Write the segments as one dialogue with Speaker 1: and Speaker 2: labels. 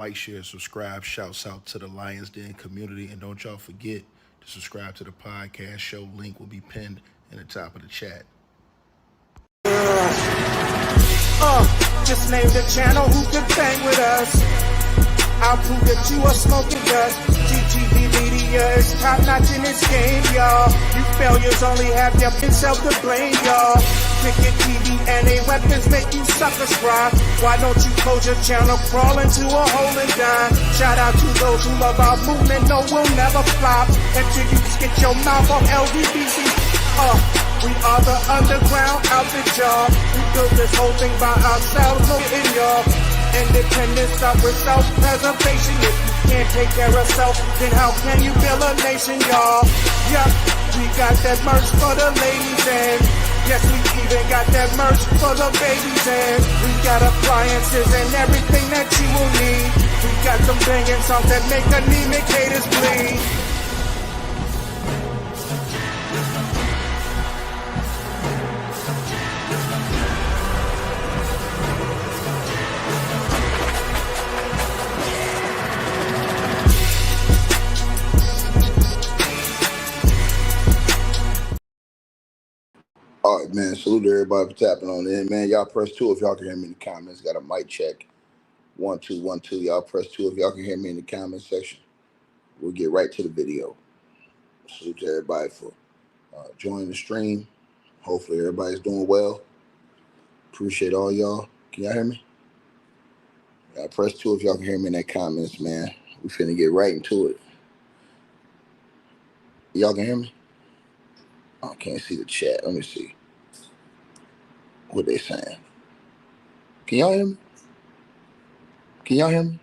Speaker 1: like, share, subscribe. Shouts out to the Lions Den community. And don't y'all forget to subscribe to the podcast show. Link will be pinned in the top of the chat.
Speaker 2: Just name the channel who could bang with us. I'll prove that you are smoking dust. GTV Media is top notch in this game, y'all. You failures only have yourself to blame, y'all. Cricket TV and a weapons make you suckers cry. Why don't you close your channel, crawl into a hole and die? Shout out to those who love our movement, no, we'll never flop until you get your mouth off LGBT. We are the underground outfit, y'all. We built this whole thing by ourselves, no in y'all. Independence up with self-preservation. If you can't take care of self, then how can you build a nation, y'all? Yup, we got that merch for the ladies and yes, we even got that merch for the babies and we got appliances and everything that you will need. We got some banging songs that make anemic haters bleed.
Speaker 3: All right, man. Salute to everybody for tapping on in, man. Y'all press 2 if y'all can hear me in the comments. Got a mic check. 1 2 1 2. Y'all press 2 if y'all can hear me in the comment section. We'll get right to the video. Salute to everybody for joining the stream. Hopefully everybody's doing well. Appreciate all y'all. Can y'all hear me? Y'all press 2 if y'all can hear me in the comments, man. We finna get right into it. Y'all can hear me? I can't see the chat. Let me see what they saying. Can y'all hear me? Can y'all hear me?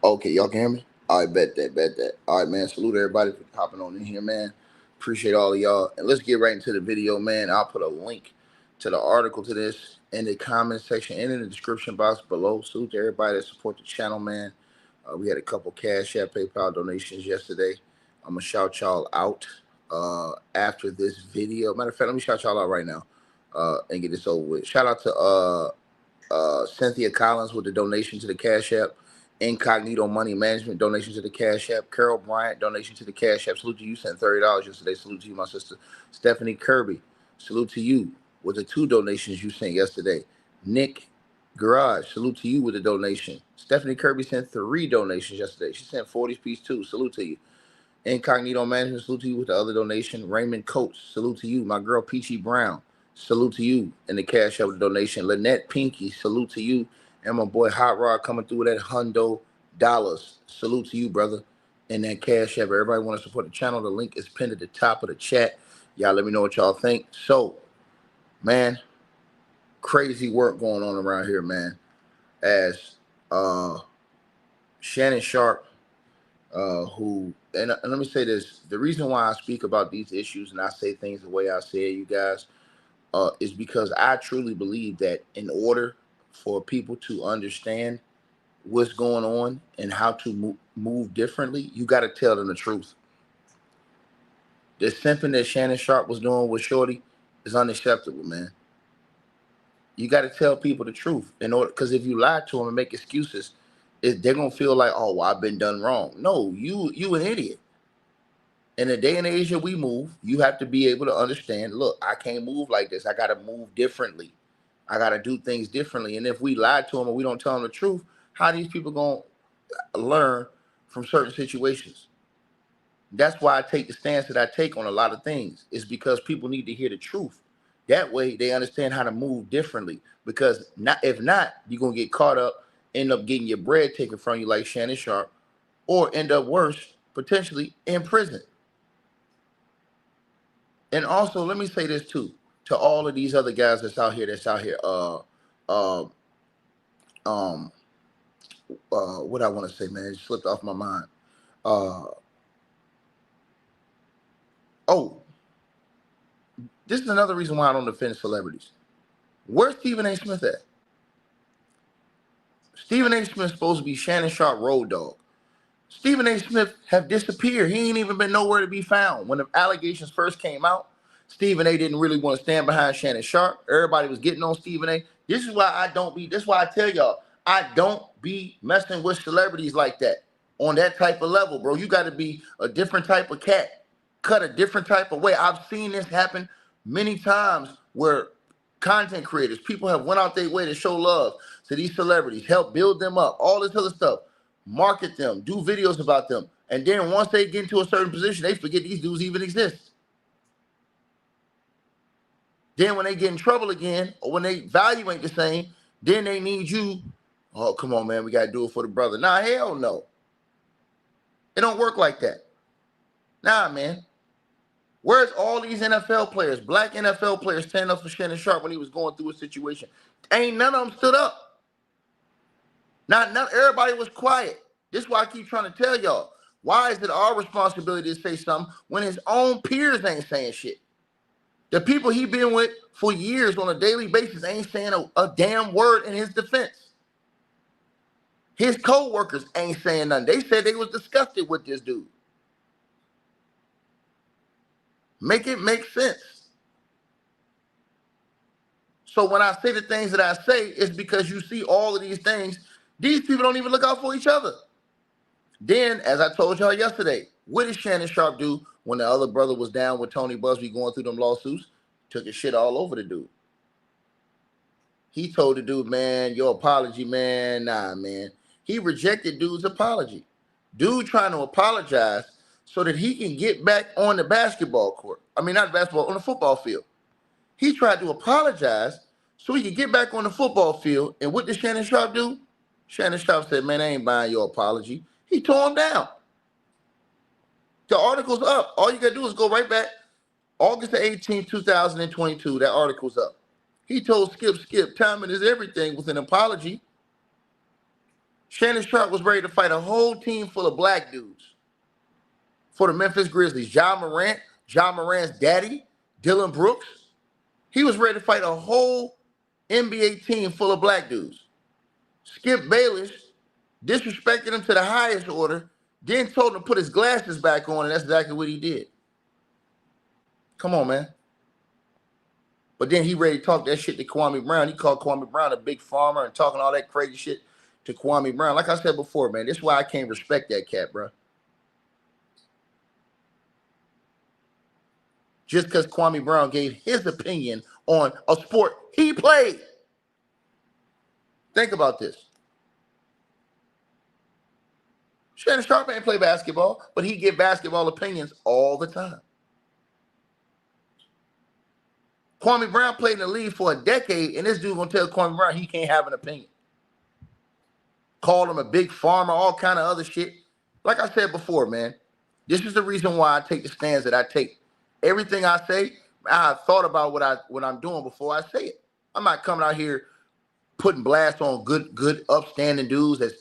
Speaker 3: Okay, y'all can hear me? All right, bet that. All right, man. Salute everybody for hopping on in here, man. Appreciate all of y'all. And let's get right into the video, man. I'll put a link to the article to this in the comment section and in the description box below. Salute to everybody that support the channel, man. We had a couple Cash App, PayPal donations yesterday. I'm going to shout y'all out after this video. Matter of fact, let me shout y'all out right now and get this over with. Shout out to Cynthia Collins with the donation to the Cash App. Incognito Money Management donation to the Cash App. Carol Bryant donation to the Cash App. Salute to you, sent $30 yesterday. Salute to you, my sister. Stephanie Kirby, salute to you with the 2 donations you sent yesterday. Nick Garage, salute to you with a donation. Stephanie Kirby sent 3 donations yesterday. She sent 40 piece too. Salute to you. Incognito Management, salute to you with the other donation. Raymond Coates, salute to you. My girl Peachy Brown, salute to you in the Cash App donation. Lynette Pinky, salute to you. And my boy Hot Rod coming through with that $100. Salute to you, brother. And that Cash App. Everybody want to support the channel. The link is pinned at the top of the chat. Y'all let me know what y'all think. So, man, crazy work going on around here, man. As Shannon Sharpe, who, and let me say this, the reason why I speak about these issues and I say things the way I say it, you guys, is because I truly believe that in order for people to understand what's going on and how to move differently, you got to tell them the truth. The simping that Shannon Sharpe was doing with Shorty is unacceptable, man. You got to tell people the truth in order, because if you lie to them and make excuses, they're gonna feel like, oh, well, I've been done wrong. No, you an idiot. In the day and age that we move, you have to be able to understand, look, I can't move like this. I got to move differently. I got to do things differently. And if we lie to them and we don't tell them the truth, how are these people going to learn from certain situations? That's why I take the stance that I take on a lot of things. Is because people need to hear the truth. That way they understand how to move differently. Because if not, you're going to get caught up, end up getting your bread taken from you like Shannon Sharpe, or end up worse, potentially in prison. And also, let me say this too, to all of these other guys that's out here, what I want to say, man, it slipped off my mind. This is another reason why I don't defend celebrities. Where's Stephen A. Smith at? Stephen A. Smith's supposed to be Shannon Sharpe road dog. Stephen A. Smith have disappeared. He ain't even been nowhere to be found. When the allegations first came out, Stephen A didn't really want to stand behind Shannon Sharpe. Everybody was getting on Stephen A. This is why this is why I tell y'all, I don't be messing with celebrities like that on that type of level, bro. You got to be a different type of cat, cut a different type of way. I've seen this happen many times where content creators, people have went out their way to show love to these celebrities, help build them up, all this other stuff, market them, do videos about them. And then once they get into a certain position, they forget these dudes even exist. Then when they get in trouble again, or when they value ain't the same, then they need you. Oh, come on, man, we got to do it for the brother. Nah, hell no. It don't work like that. Nah, man. Where's all these NFL players, black NFL players, standing up for Shannon Sharpe when he was going through a situation? Ain't none of them stood up. None. Everybody was quiet. This is why I keep trying to tell y'all. Why is it our responsibility to say something when his own peers ain't saying shit? The people he been with for years on a daily basis ain't saying a damn word in his defense. His co-workers ain't saying nothing. They said they was disgusted with this dude. Make it make sense. So when I say the things that I say, it's because you see all of these things. These people don't even look out for each other. Then, as I told y'all yesterday, what did Shannon Sharpe do when the other brother was down with Tony Busby going through them lawsuits? Took his shit all over the dude. He told the dude, man, your apology, man, nah, man. He rejected dude's apology. Dude trying to apologize so that he can get back on the basketball court. I mean, not basketball, on the football field. He tried to apologize so he could get back on the football field. And what did Shannon Sharpe do? Shannon Sharpe said, man, I ain't buying your apology. He tore him down. The article's up. All you got to do is go right back. August the 18th, 2022, that article's up. He told Skip, timing is everything with an apology. Shannon Sharpe was ready to fight a whole team full of black dudes for the Memphis Grizzlies. John Morant's daddy, Dylan Brooks. He was ready to fight a whole NBA team full of black dudes. Skip Bayless disrespected him to the highest order, then told him to put his glasses back on, and that's exactly what he did. Come on, man. But then he ready to talk that shit to Kwame Brown. He called Kwame Brown a big farmer and talking all that crazy shit to Kwame Brown. Like I said before, man, this is why I can't respect that cat, bro. Just because Kwame Brown gave his opinion on a sport he played. Think about this. Shannon Sharpe ain't play basketball, but he give basketball opinions all the time. Kwame Brown played in the league for a decade, and this dude gonna tell Kwame Brown he can't have an opinion. Called him a big farmer, all kind of other shit. Like I said before, man, this is the reason why I take the stands that I take. Everything I say, I thought about what I'm doing before I say it. I'm not coming out here putting blasts on good, upstanding dudes that,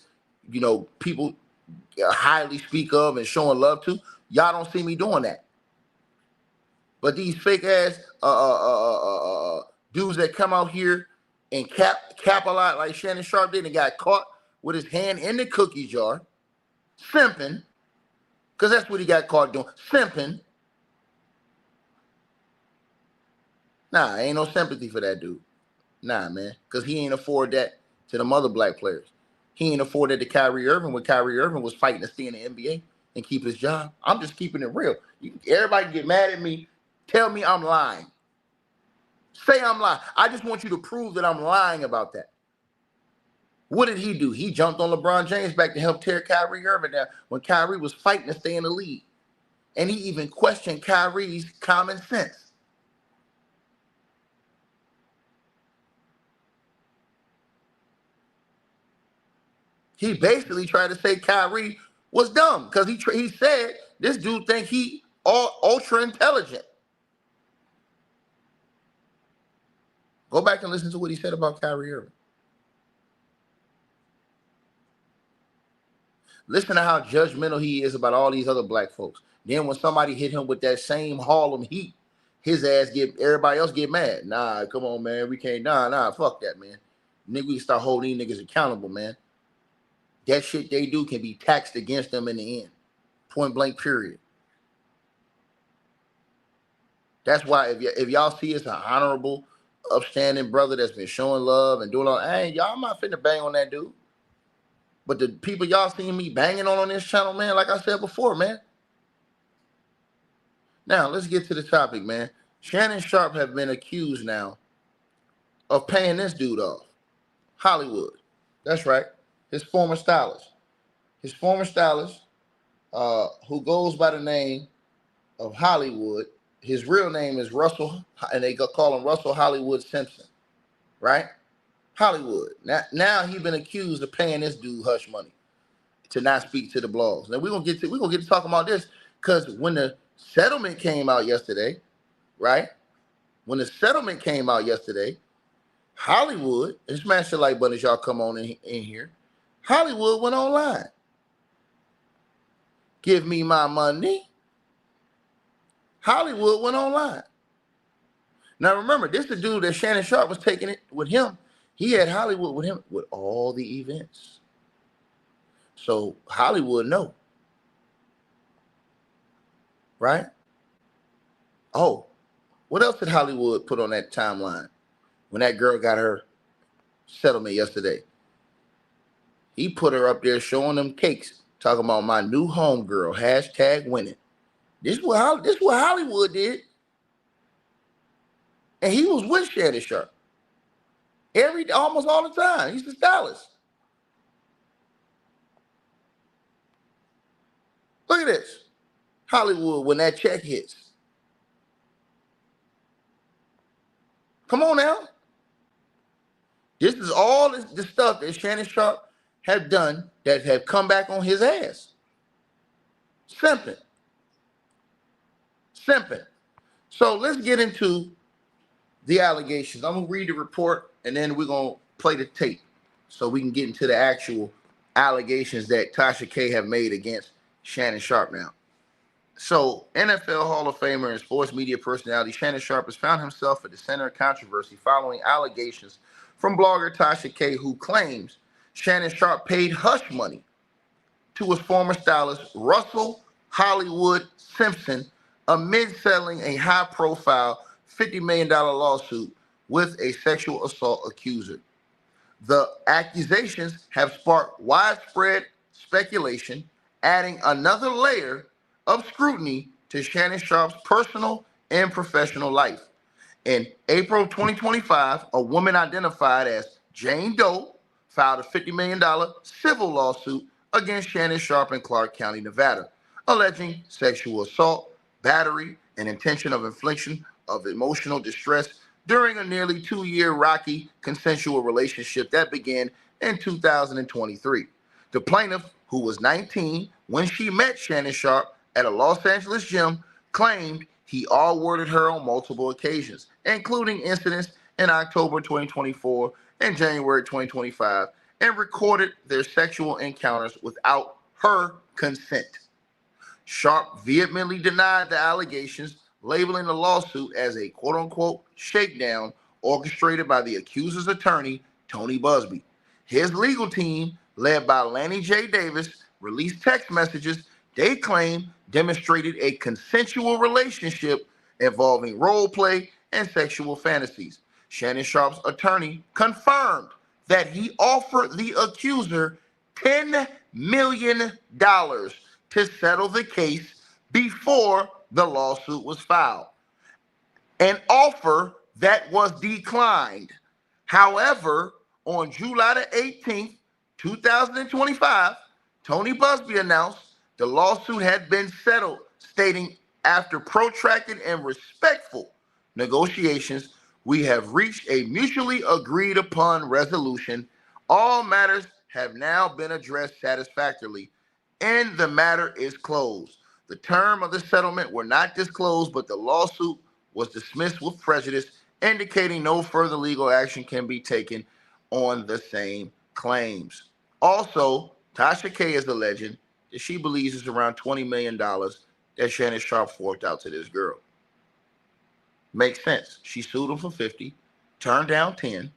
Speaker 3: you know, people highly speak of and showing love to. Y'all don't see me doing that. But these fake ass dudes that come out here and cap a lot like Shannon Sharpe did and got caught with his hand in the cookie jar, simping, because that's what he got caught doing, simping. Nah, ain't no sympathy for that dude. Nah, man, because he ain't afford that to them other black players. He ain't afford that to Kyrie Irving when Kyrie Irving was fighting to stay in the NBA and keep his job. I'm just keeping it real. Everybody get mad at me. Tell me I'm lying. Say I'm lying. I just want you to prove that I'm lying about that. What did he do? He jumped on LeBron James back to help tear Kyrie Irving down when Kyrie was fighting to stay in the league. And he even questioned Kyrie's common sense. He basically tried to say Kyrie was dumb because he said this dude think he ultra intelligent. Go back and listen to what he said about Kyrie Irving. Listen to how judgmental he is about all these other black folks. Then when somebody hit him with that same Harlem heat, everybody else get mad. Nah, come on, man. We can't. Nah, fuck that, man. Nigga, we start holding these niggas accountable, man. That shit they do can be taxed against them in the end. Point blank, period. That's why if y'all see it's an honorable, upstanding brother that's been showing love and doing all, hey, y'all, I'm not finna bang on that dude. But the people y'all seen me banging on this channel, man, like I said before, man. Now, let's get to the topic, man. Shannon Sharpe have been accused now of paying this dude off. Hollywood. That's right. His former stylist. His former stylist, who goes by the name of Hollywood. His real name is Russell, and they call him Russell Hollywood Simpson, right? Hollywood. Now he's been accused of paying this dude hush money to not speak to the blogs. Now we're gonna get to talking about this because when the settlement came out yesterday, right? When the settlement came out yesterday, Hollywood, and smash the like button as y'all come on in here. Hollywood went online. Give me my money. Hollywood went online. Now remember, this is the dude that Shannon Sharpe was taking it with him. He had Hollywood with him with all the events. So Hollywood know. Right? Oh, what else did Hollywood put on that timeline when that girl got her settlement yesterday? He put her up there showing them cakes, talking about my new homegirl, #winning. This is what Hollywood did. And he was with Shannon Sharpe. Almost all the time. He's the stylist. Look at this. Hollywood, when that check hits. Come on now. This is all the stuff that Shannon Sharpe have done that have come back on his ass. Simping. So let's get into the allegations. I'm going to read the report, and then we're going to play the tape so we can get into the actual allegations that Tasha K have made against Shannon Sharpe now. So NFL Hall of Famer and sports media personality Shannon Sharpe has found himself at the center of controversy following allegations from blogger Tasha K, who claims Shannon Sharpe paid hush money to his former stylist Russell Hollywood Simpson amid settling a high-profile $50 million lawsuit with a sexual assault accuser. The accusations have sparked widespread speculation, adding another layer of scrutiny to Shannon Sharpe's personal and professional life. In April 2025, a woman identified as Jane Doe filed a $50 million civil lawsuit against Shannon Sharpe in Clark County, Nevada, alleging sexual assault, battery, and intention of infliction of emotional distress during a nearly 2-year rocky consensual relationship that began in 2023. The plaintiff, who was 19 when she met Shannon Sharpe at a Los Angeles gym, claimed he R-worded her on multiple occasions, including incidents in October 2024 and January 2025, and recorded their sexual encounters without her consent. Sharpe vehemently denied the allegations, labeling the lawsuit as a quote-unquote shakedown orchestrated by the accuser's attorney, Tony Busby. His legal team, led by Lanny J. Davis, released text messages they claim demonstrated a consensual relationship involving role play and sexual fantasies. Shannon Sharpe's attorney confirmed that he offered the accuser $10 million to settle the case before the lawsuit was filed, an offer that was declined. However, on July the 18th, 2025, Tony Busby announced the lawsuit had been settled, stating, after protracted and respectful negotiations, we have reached a mutually agreed upon resolution. All matters have now been addressed satisfactorily, and the matter is closed. The term of the settlement were not disclosed, but the lawsuit was dismissed with prejudice, indicating no further legal action can be taken on the same claims. Also, Tasha K is alleging that she believes it's around $20 million that Shannon Sharpe forked out to this girl. Makes sense. She sued him for 50, turned down 10.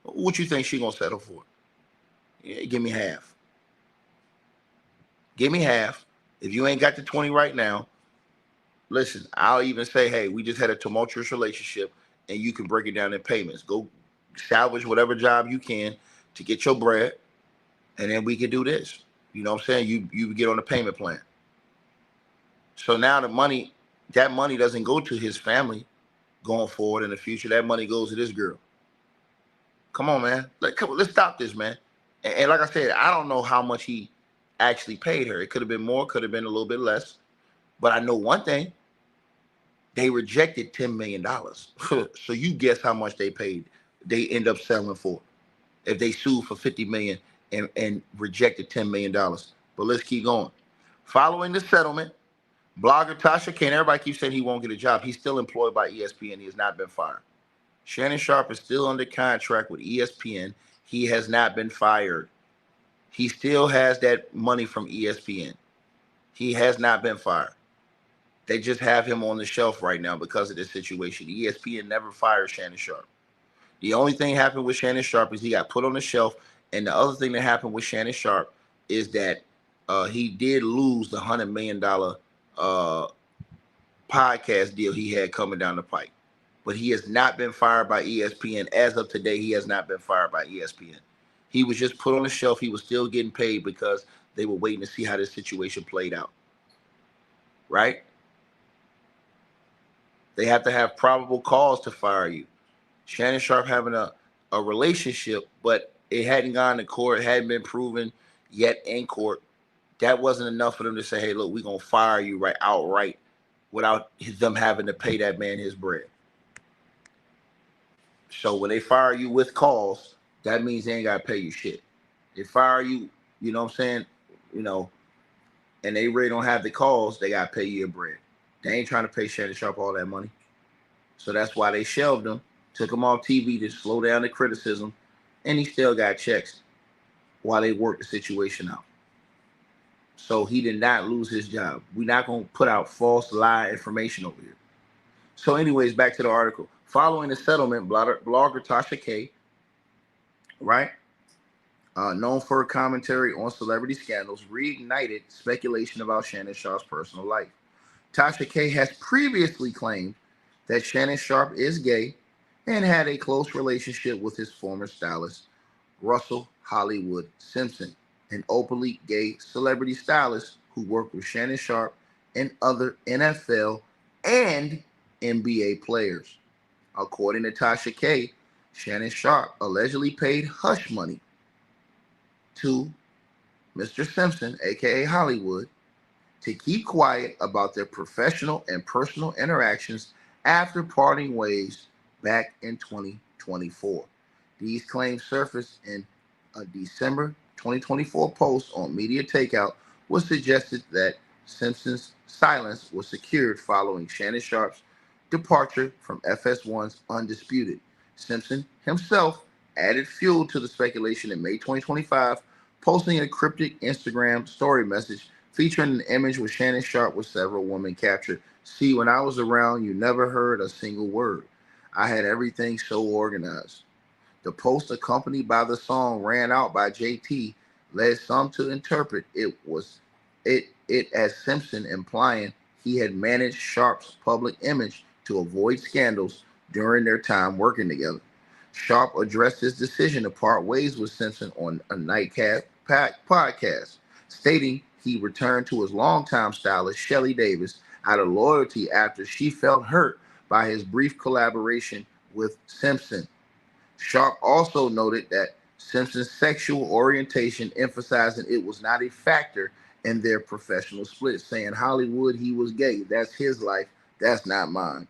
Speaker 3: What you think she gonna settle for? Yeah, give me half. Give me half. If you ain't got the 20 right now, Listen, I'll even say, hey, we just had a tumultuous relationship, and you can break it down in payments. Go salvage whatever job you can to get your bread, and then we can do this. You know what I'm saying? You get on a payment plan. So now that money doesn't go to his family going forward in the future. That money goes to this girl. Come on, man. Let's stop this, man. And like I said, I don't know how much he actually paid her. It could have been more, could have been a little bit less. But I know one thing. They rejected $10 million. So you guess how much they paid. They end up selling for if they sued for $50 million and rejected $10 million. But let's keep going. Following the settlement, blogger Tasha K, and everybody keeps saying he won't get a job. He's still employed by ESPN. He has not been fired. Shannon Sharpe is still under contract with ESPN. He has not been fired. He still has that money from ESPN. He has not been fired. They just have him on the shelf right now because of this situation. ESPN never fired Shannon Sharpe. The only thing happened with Shannon Sharpe is he got put on the shelf. And the other thing that happened with Shannon Sharpe is that he did lose the $100 million podcast deal he had coming down the pike. But he has not been fired by ESPN. As of today, he has not been fired by ESPN. He was just put on the shelf. He was still getting paid because they were waiting to see how this situation played out. Right? They have to have probable cause to fire you. Shannon Sharpe having a relationship, but it hadn't gone to court, it hadn't been proven yet in court. That wasn't enough for them to say, hey, look, we're going to fire you outright without them having to pay that man his bread. So when they fire you with cause, that means they ain't got to pay you shit. They fire you, you know what I'm saying, and they really don't have the cause, they got to pay you your bread. They ain't trying to pay Shannon Sharpe all that money. So that's why they shelved him, took him off TV to slow down the criticism, and he still got checks while they worked the situation out. So he did not lose his job. We're not going to put out false lie information over here. So anyways, back to the article. Following the settlement, blogger Tasha K, right, known for her commentary on celebrity scandals, reignited speculation about Shannon Sharpe's personal life. Tasha K has previously claimed that Shannon Sharpe is gay and had a close relationship with his former stylist, Russell Hollywood Simpson, an openly gay celebrity stylist who worked with Shannon Sharpe and other NFL and NBA players. According to Tasha K, Shannon Sharpe allegedly paid hush money to Mr. Simpson, aka Hollywood, to keep quiet about their professional and personal interactions after parting ways back in 2024. These claims surfaced in a December 2024 post on Media Takeout, which suggested that Simpson's silence was secured following Shannon Sharpe's departure from FS1's Undisputed. Simpson himself added fuel to the speculation in May 2025, posting a cryptic Instagram story message featuring an image with Shannon Sharpe with several women captured. See, when I was around, you never heard a single word. I had everything so organized. The post, accompanied by the song Ran Out by JT, led some to interpret it as Simpson implying he had managed Sharpe's public image to avoid scandals during their time working together. Sharpe addressed his decision to part ways with Simpson on a Nightcap podcast, stating he returned to his longtime stylist, Shelly Davis, out of loyalty after she felt hurt by his brief collaboration with Simpson. Sharpe also noted that Simpson's sexual orientation, emphasizing it was not a factor in their professional split, saying Hollywood, he was gay. That's his life. That's not mine.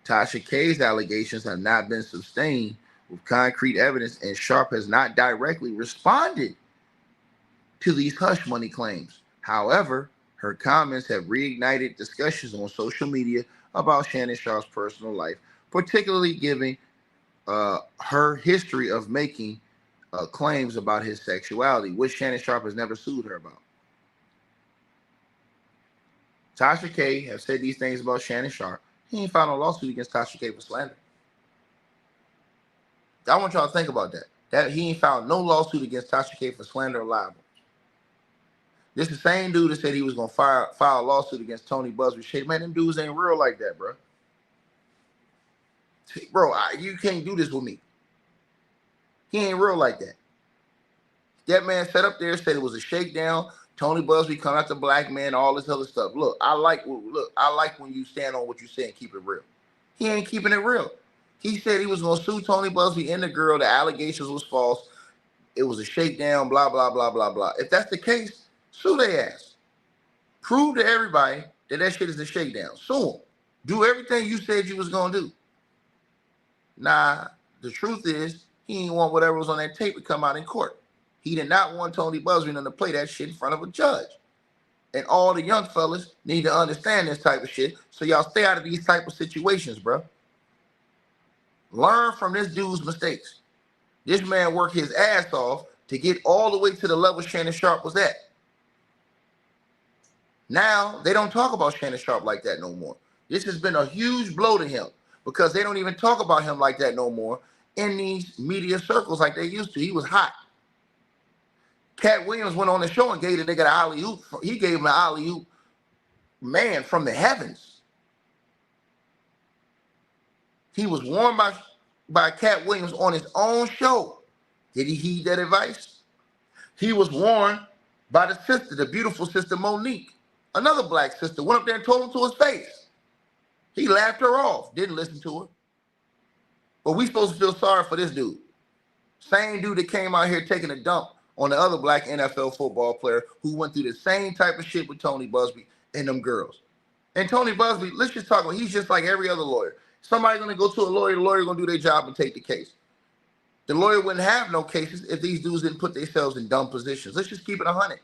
Speaker 3: Tasha K's allegations have not been sustained with concrete evidence, and Sharpe has not directly responded to these hush money claims. However, her comments have reignited discussions on social media about Shannon Sharpe's personal life, particularly giving her history of making claims about his sexuality, which Shannon Sharpe has never sued her about. Tasha K has said these things about Shannon Sharpe. He ain't filed no lawsuit against Tasha K for slander. I want y'all to think about that. That he ain't filed no lawsuit against Tasha K for slander or libel. This the same dude that said he was gonna file a lawsuit against Tony Busby. Shit, man, them dudes ain't real like that, bro. Bro, you can't do this with me. He ain't real like that. That man sat up there, said it was a shakedown. Tony Busby come after black man, all this other stuff. Look, I like when you stand on what you say and keep it real. He ain't keeping it real. He said he was gonna sue Tony Busby and the girl. The allegations was false. It was a shakedown, blah, blah, blah, blah, blah. If that's the case, sue their ass. Prove to everybody that shit is a shakedown. Sue them. Do everything you said you was gonna do. Nah, the truth is, he ain't want whatever was on that tape to come out in court. He did not want Tony Busby to play that shit in front of a judge. And all the young fellas need to understand this type of shit, so y'all stay out of these type of situations, bro. Learn from this dude's mistakes. This man worked his ass off to get all the way to the level Shannon Sharpe was at. Now, they don't talk about Shannon Sharpe like that no more. This has been a huge blow to him because they don't even talk about him like that no more in these media circles like they used to. He was hot. Cat Williams went on the show and gave the nigga an alley-oop. He gave him an alley-oop, man, from the heavens. He was warned by Cat Williams on his own show. Did he heed that advice? He was warned by the sister, the beautiful sister Monique, another black sister, went up there and told him to his face. He laughed her off, didn't listen to her. But we supposed to feel sorry for this dude. Same dude that came out here taking a dump on the other black NFL football player who went through the same type of shit with Tony Busby and them girls. And Tony Busby, let's just talk about, he's just like every other lawyer. Somebody's going to go to a lawyer, the lawyer going to do their job and take the case. The lawyer wouldn't have no cases if these dudes didn't put themselves in dumb positions. Let's just keep it 100.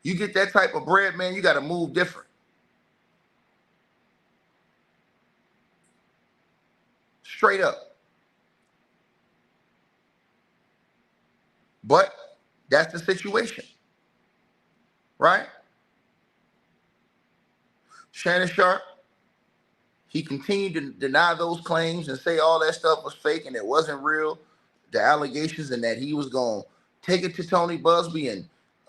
Speaker 3: You get that type of bread, man, you got to move different. Straight up. But that's the situation, right? Shannon Sharpe, he continued to deny those claims and say all that stuff was fake and it wasn't real. The allegations and that he was going to take it to Tony Busby and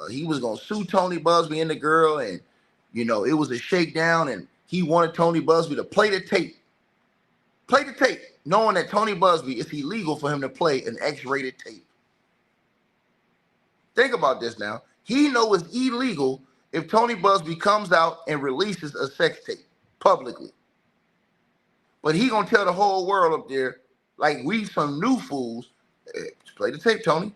Speaker 3: he was going to sue Tony Busby and the girl. And, you know, it was a shakedown and he wanted Tony Busby to play the tape. Play the tape, knowing that Tony Busby, it's illegal for him to play an X-rated tape. Think about this now. He knows it's illegal if Tony Busby comes out and releases a sex tape publicly. But he gonna tell the whole world up there, like we some new fools, play the tape, Tony.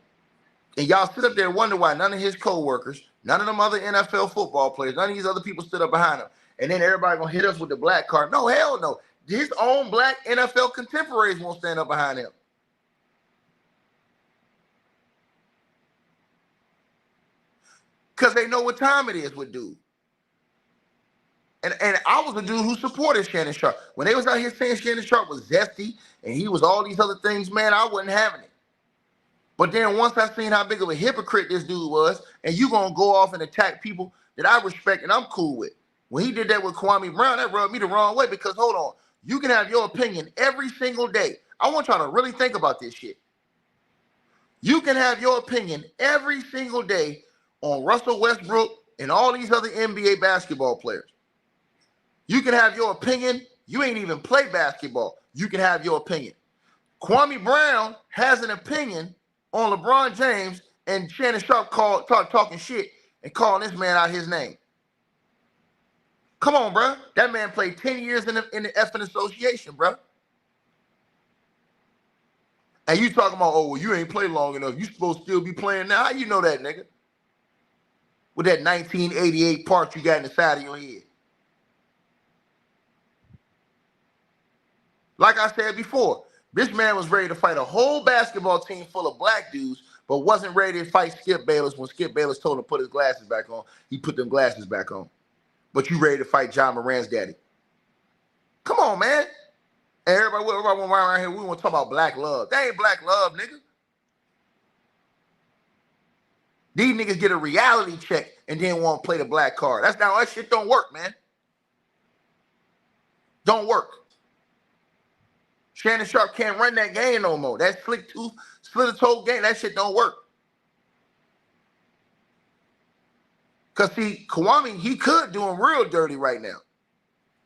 Speaker 3: And y'all sit up there and wonder why none of his co-workers, none of them other NFL football players, none of these other people stood up behind him. And then everybody gonna hit us with the black card. No, hell no. His own black NFL contemporaries won't stand up behind him. Because they know what time it is with dude. And I was the dude who supported Shannon Sharpe. When they was out here saying Shannon Sharpe was zesty and he was all these other things, man, I wasn't having it. But then once I seen how big of a hypocrite this dude was, and you gonna go off and attack people that I respect and I'm cool with. When he did that with Kwame Brown, that rubbed me the wrong way because, hold on, you can have your opinion every single day. I want y'all to really think about this shit. You can have your opinion every single day on Russell Westbrook and all these other NBA basketball players. You can have your opinion. You ain't even play basketball. You can have your opinion. Kwame Brown has an opinion on LeBron James, and Shannon Sharpe talking shit and calling this man out his name. Come on, bro. That man played 10 years in the effing association, bro. And you talking about, oh, well, you ain't played long enough. You supposed to still be playing now. How you know that, nigga? With that 1988 part you got in the side of your head. Like I said before, this man was ready to fight a whole basketball team full of black dudes, but wasn't ready to fight Skip Bayless when Skip Bayless told him to put his glasses back on. He put them glasses back on. But you ready to fight John Moran's daddy. Come on, man. And everybody went around here, we want to talk about black love. That ain't black love, nigga. These niggas get a reality check and then want to play the black card. That's not, that shit don't work, man. Don't work. Shannon Sharpe can't run that game no more. That slick tooth, slit-a-toe game, that shit don't work. Because, see, Kwame, he could do him real dirty right now.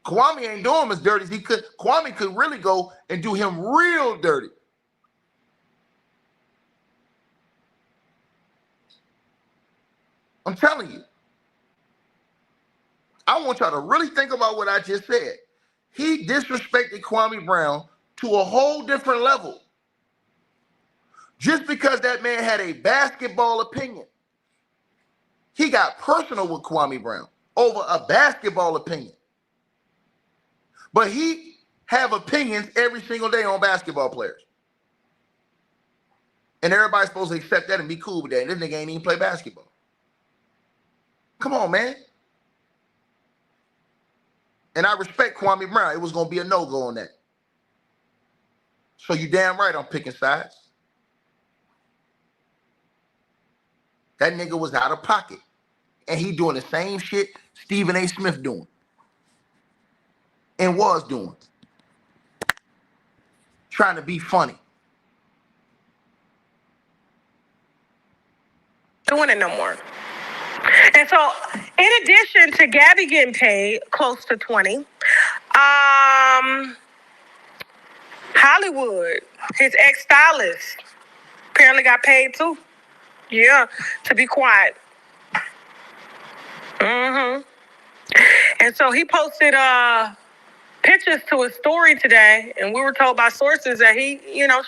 Speaker 3: Kwame ain't doing him as dirty as he could. Kwame could really go and do him real dirty. I'm telling you. I want y'all to really think about what I just said. He disrespected Kwame Brown to a whole different level. Just because that man had a basketball opinion. He got personal with Kwame Brown over a basketball opinion. But he have opinions every single day on basketball players. And everybody's supposed to accept that and be cool with that. And this nigga ain't even play basketball. Come on, man. And I respect Kwame Brown. It was going to be a no-go on that. So you damn right I'm picking sides. That nigga was out of pocket. And he doing the same shit Stephen A. Smith doing. And was doing. Trying to be funny.
Speaker 4: Doing it no more. And so, in addition to Gabby getting paid close to 20, Hollywood, his ex-stylist, apparently got paid too. Yeah, to be quiet. And so he posted pictures to his story today, and we were told by sources that he,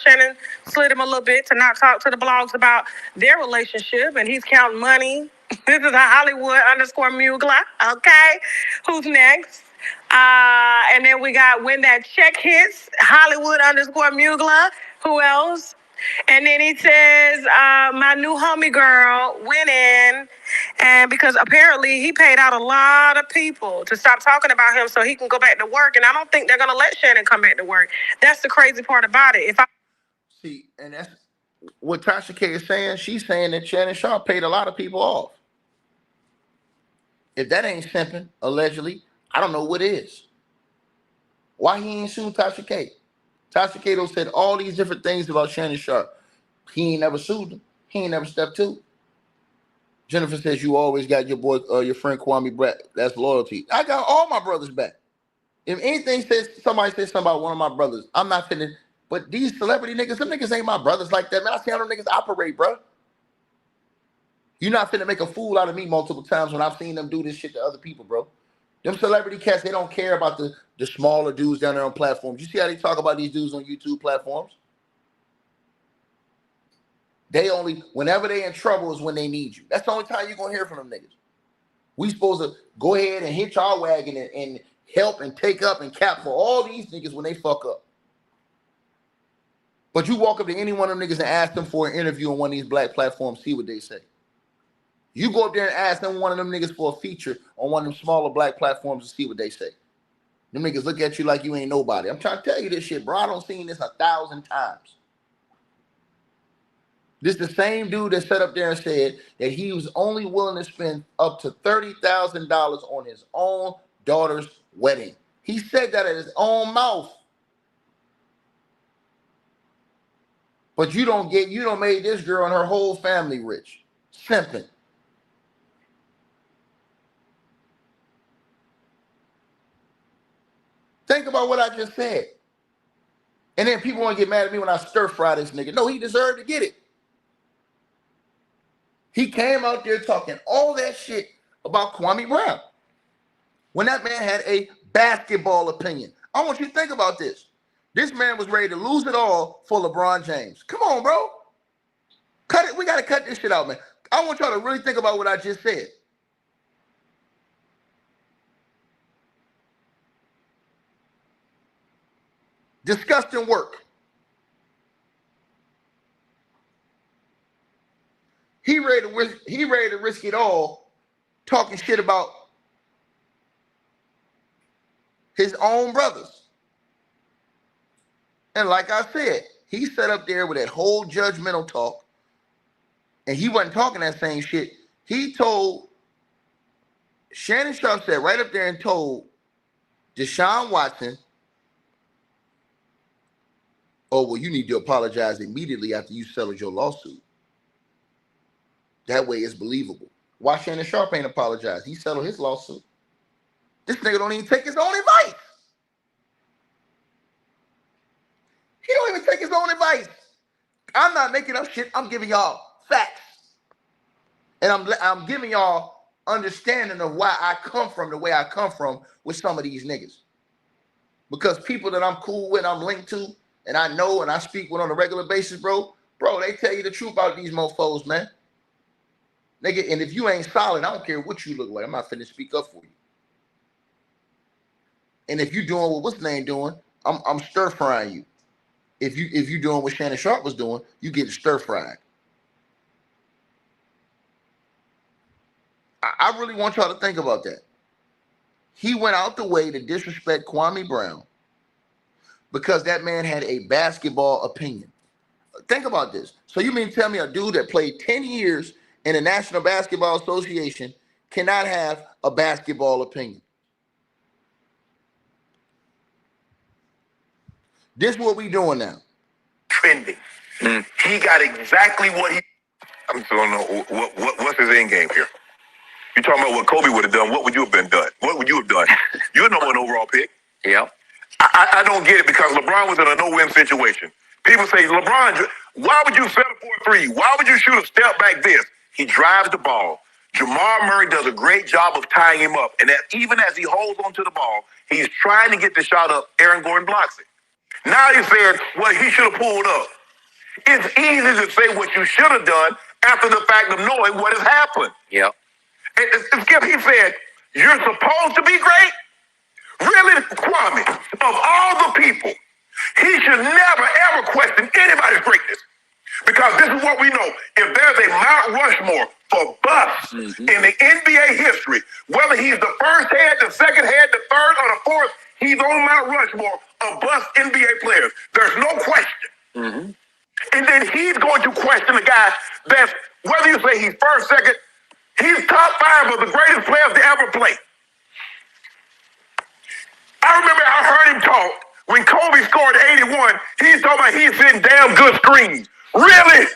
Speaker 4: Shannon slid him a little bit to not talk to the blogs about their relationship, and he's counting money. This is a Hollywood_Mugler, okay? Who's next? And then we got when that check hits, Hollywood_Mugler. Who else? And then he says, my new homie girl went in, and because apparently he paid out a lot of people to stop talking about him so he can go back to work. And I don't think they're going to let Shannon come back to work. That's the crazy part about it.
Speaker 3: See, and that's what Tasha K is saying. She's saying that Shannon Sharpe paid a lot of people off. If that ain't simping, allegedly, I don't know what is. Why he ain't sued Tasha K? Tasha K said all these different things about Shannon Sharpe. He ain't never sued him. He ain't never stepped to. Jennifer says you always got your boy, your friend Kwame Brown. That's loyalty. I got all my brothers back. If anything somebody says something about one of my brothers, I'm not finna. But these celebrity niggas, them niggas ain't my brothers like that, man. I see how them niggas operate, bro. You're not finna make a fool out of me multiple times when I've seen them do this shit to other people, bro. Them celebrity cats, they don't care about the smaller dudes down there on platforms. You see how they talk about these dudes on YouTube platforms? They only, whenever they in trouble is when they need you. That's the only time you're going to hear from them niggas. We supposed to go ahead and hitch our wagon and help and take up and cap for all these niggas when they fuck up. But you walk up to any one of them niggas and ask them for an interview on one of these black platforms, see what they say. You go up there and ask them one of them niggas for a feature on one of them smaller black platforms and see what they say. Them niggas look at you like you ain't nobody. I'm trying to tell you this shit, bro. I done seen this 1,000 times. This the same dude that sat up there and said that he was only willing to spend up to $30,000 on his own daughter's wedding. He said that at his own mouth. But you don't made this girl and her whole family rich. Simping. Think about what I just said. And then people want to get mad at me when I stir fry this nigga. No, he deserved to get it. He came out there talking all that shit about Kwame Brown when that man had a basketball opinion. I want you to think about this. This man was ready to lose it all for LeBron James. Come on, bro. Cut it. We got to cut this shit out, man. I want y'all to really think about what I just said. Disgusting work. He ready to risk it all, talking shit about his own brothers. And like I said, he sat up there with that whole judgmental talk, and he wasn't talking that same shit. He told, Shannon Sharpe sat right up there and told Deshaun Watson, oh, well, you need to apologize immediately after you settled your lawsuit. That way it's believable. Why Shannon Sharpe ain't apologized? He settled his lawsuit. This nigga don't even take his own advice. He don't even take his own advice. I'm not making up shit. I'm giving y'all facts. And I'm giving y'all understanding of why I come from the way I come from with some of these niggas. Because people that I'm cool with, I'm linked to, and I know and I speak with on a regular basis, bro, they tell you the truth about these mofos, man. Nigga, and if you ain't solid, I don't care what you look like. I'm not finna speak up for you. And if you doing what what's the name doing, I'm stir frying you. If you doing what Shannon Sharpe was doing, you get stir fried. I really want y'all to think about that. He went out the way to disrespect Kwame Brown because that man had a basketball opinion. Think about this. So you mean tell me a dude that played 10 years in the National Basketball Association cannot have a basketball opinion? This is what we doing now.
Speaker 5: Trending. He got exactly what he... I don't know. What's his end game here? You talking about what Kobe would have done? What would you have been done? What would you have done? You're the number one overall pick.
Speaker 6: Yeah.
Speaker 5: I don't get it because LeBron was in a no-win situation. People say, LeBron, why would you settle for a three? Why would you shoot a step back this? He drives the ball. Jamal Murray does a great job of tying him up. And that even as he holds onto the ball, he's trying to get the shot up. Aaron Gordon blocks it. Now he said, well, he should have pulled up. It's easy to say what you should have done after the fact of knowing what has happened.
Speaker 6: Yeah.
Speaker 5: And Skip, he said, you're supposed to be great? Really, Kwame, of all the people, he should never, ever question anybody's greatness. Because this is what we know. If there's a Mount Rushmore for busts in the NBA history, whether he's the first head, the second head, the third, or the fourth, he's on Mount Rushmore of bust NBA players. There's no question. And then he's going to question a guy that's, whether you say he's first, second, he's top five of the greatest players to ever play. I remember I heard him talk when Kobe scored 81. He's talking about he's hitting damn good screens. Really?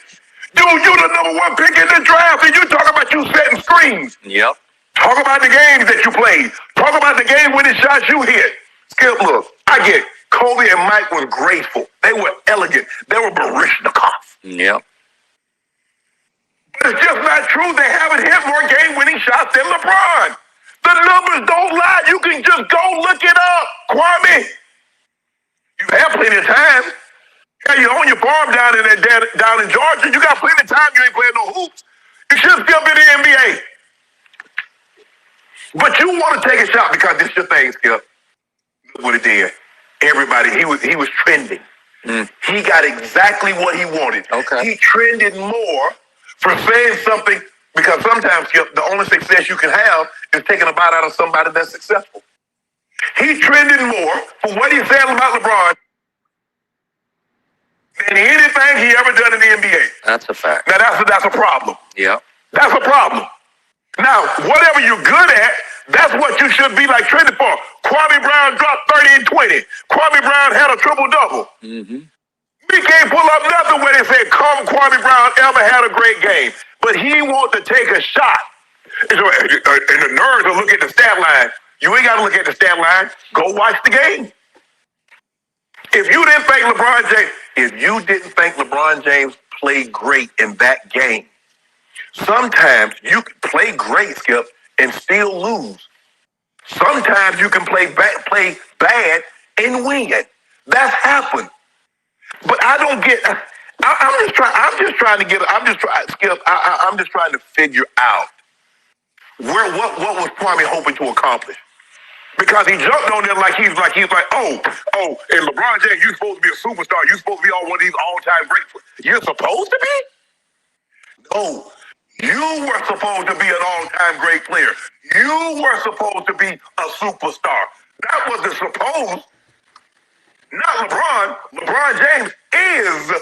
Speaker 5: Dude, you the number one pick in the draft, and you talking about you setting screens.
Speaker 6: Yep.
Speaker 5: Talk about the games that you played. Talk about the game-winning shots you hit. Skip, look, I get it. Kobe and Mike were graceful. They were elegant. They were Baryshnikov.
Speaker 6: Yep.
Speaker 5: But it's just not true. They haven't hit more game-winning shots than LeBron. The numbers don't lie. You can just go look it up, Kwame. You have plenty of time. Yeah, you own your farm down in Georgia. You got plenty of time. You ain't playing no hoops. You should still be in the NBA. But you want to take a shot because this your thing, Skip. Look what it did. Everybody, he was trending. He got exactly what he wanted.
Speaker 6: Okay.
Speaker 5: He trended more for saying something because sometimes, Skip, the only success you can have is taking a bite out of somebody that's successful. He trended more for what he said about LeBron than anything he ever done in the NBA.
Speaker 6: That's a fact.
Speaker 5: Now that's a problem.
Speaker 6: Yeah.
Speaker 5: That's a problem. Now, whatever you're good at, that's what you should be like trending for. Kwame Brown dropped 30 and 20. Kwame Brown had a triple-double. We can't pull up nothing where they said Kwame Brown ever had a great game. But he wants to take a shot. And the nerds will look at the stat line. You ain't got to look at the stat line. Go watch the game. If you didn't think LeBron James played great in that game, sometimes you can play great, Skip, and still lose. Sometimes you can play bad and win. That's happened. But I don't get. I'm just trying to figure out what was Kwame hoping to accomplish. Because he jumped on there like he's like, oh, and LeBron James, you're supposed to be a superstar. You're supposed to be on one of these all-time great players. You're supposed to be? No. You were supposed to be an all-time great player. You were supposed to be a superstar. That was the supposed. Not LeBron. LeBron James is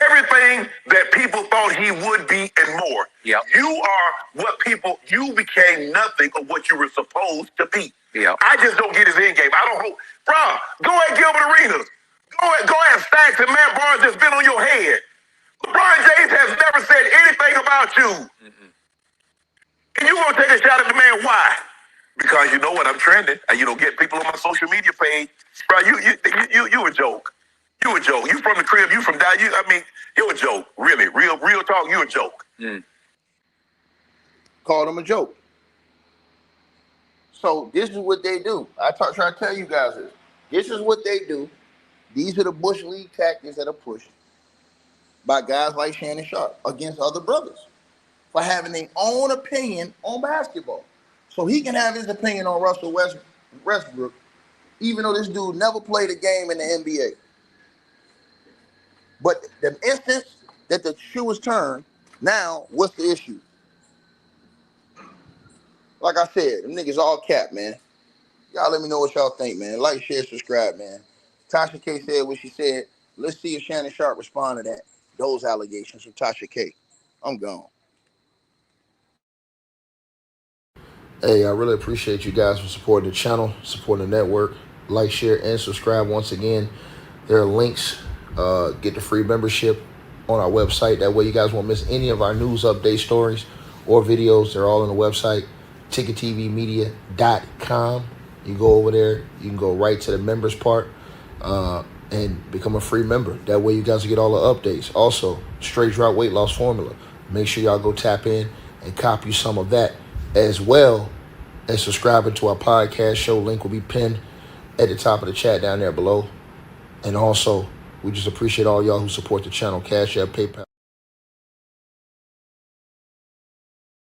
Speaker 5: everything that people thought he would be and more.
Speaker 6: Yep.
Speaker 5: You are you became nothing of what you were supposed to be.
Speaker 6: Yep.
Speaker 5: I just don't get his end game. I don't hope. Bro, go at Gilbert Arenas. Go at Stacks and Matt Barnes that's been on your head. LeBron James has never said anything about you. You gonna take a shot at the man? Why? Because you know what, I'm trending, and you know, get people on my social media page. Bro, you a joke. You a joke. You from the crib. You from down. You a joke. Really, real talk. You a joke.
Speaker 3: Called him a joke. So this is what they do. I try to tell you guys this. This is what they do. These are the Bush League tactics that are pushed by guys like Shannon Sharpe against other brothers for having their own opinion on basketball. So he can have his opinion on Russell Westbrook, even though this dude never played a game in the NBA. But the instance that the shoe was turned, now what's the issue? Like I said, them niggas all cap, man. Y'all let me know what y'all think, man. Like, share, subscribe, man. Tasha K said what she said. Let's see if Shannon Sharpe respond to that. Those allegations from Tasha K. I'm gone.
Speaker 1: Hey, I really appreciate you guys for supporting the channel, supporting the network. Like, share, and subscribe. Once again, there are links. Get the free membership on our website. That way you guys won't miss any of our news update stories or videos. They're all on the website, ticketvmedia.com. You go over there. You can go right to the members part and become a free member. That way you guys will get all the updates. Also, straight drought weight loss formula. Make sure y'all go tap in and copy some of that, as well as subscribing to our podcast show. Link will be pinned at the top of the chat down there below. And also, we just appreciate all y'all who support the channel. Cash App, PayPal.